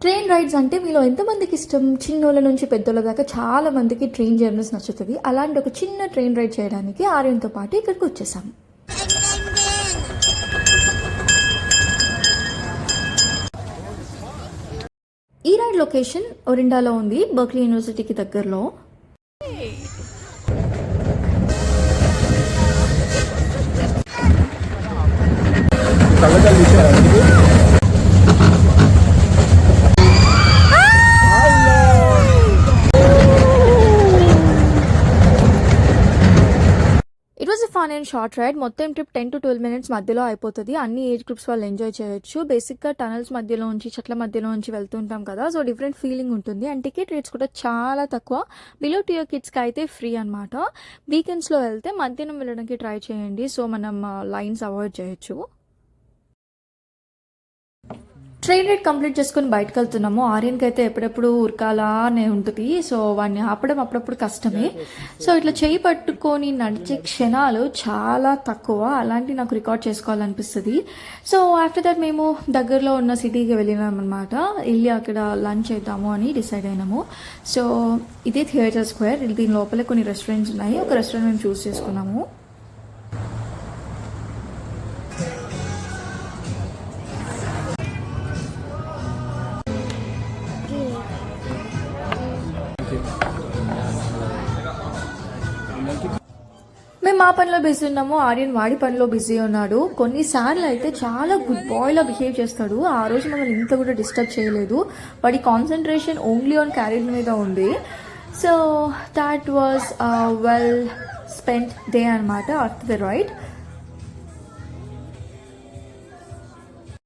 Train rides అంటే మీలో ఎంతమందికి ఇష్టం? చిన్నోళ్ళ నుంచి పెద్దోళ్ళ దాకా చాలా మందికి ట్రైన్ జర్నీస్ నచ్చుతుంది. అలాంటి ఒక చిన్న ట్రైన్ రైడ్ చేయడానికి ఆర్యన్తో పాటు ఇక్కడికి వచ్చేసాం. ఈ రైడ్ లొకేషన్ ఒరిండాలో ఉంది, బర్క్లీ యూనివర్సిటీకి దగ్గరలో. It was a fun and short ride. మొత్తం ట్రిప్ 10 to 12 minutes మధ్యలో అయిపోతుంది. అన్ని ఏజ్ గ్రూప్స్ వాళ్ళు ఎంజాయ్ చేయొచ్చు. బేసిక్గా టనల్స్ మధ్యలో నుంచి, చెట్ల మధ్యలో నుంచి వెళ్తుంటాం కదా, సో డిఫరెంట్ ఫీలింగ్ ఉంటుంది. అండ్ టికెట్ రేట్స్ కూడా చాలా తక్కువ. బిలో 2 year కిడ్స్కి అయితే ఫ్రీ అనమాట. వీకెండ్స్లో వెళ్తే మధ్యాహ్నం వెళ్ళడానికి ట్రై చేయండి, సో మనం లైన్స్ అవాయిడ్ చేయొచ్చు. ట్రైన్ రైడ్ కంప్లీట్ చేసుకుని బయటకు వెళ్తున్నాము. ఆర్యన్కి అయితే ఎప్పుడెప్పుడు ఉరకాలానే ఉంటుంది, సో వాడిని ఆపడం అప్పుడప్పుడు కష్టమే. సో ఇట్లా చేయి పట్టుకొని నడిచే క్షణాలు చాలా తక్కువ, అలాంటి నాకు రికార్డ్ చేసుకోవాలనిపిస్తుంది. సో ఆఫ్టర్ దట్ మేము దగ్గరలో ఉన్న సిటీకి వెళ్ళినాం అనమాట. వెళ్ళి అక్కడ లంచ్ చేద్దాము అని డిసైడ్ అయినాము. సో ఇదే థియేటర్ స్క్వేర్. దీని లోపలే కొన్ని రెస్టారెంట్స్ ఉన్నాయి. ఒక రెస్టారెంట్ మేము చూస్ చేసుకున్నాము. మేము మా పనిలో బిజీ ఉన్నాము, ఆర్యన్ వాడి పనిలో బిజీ ఉన్నాడు. కొన్నిసార్లు అయితే చాలా గుడ్ బాయ్లా బిహేవ్ చేస్తాడు. ఆ రోజు మమ్మల్ని ఇంత కూడా డిస్టర్బ్ చేయలేదు. వాడి కాన్సన్ట్రేషన్ ఓన్లీ ఆన్ క్యారియర్ మీద ఉంది. So that was well spent day అనమాట ఆఫ్టర్ ద రైడ్.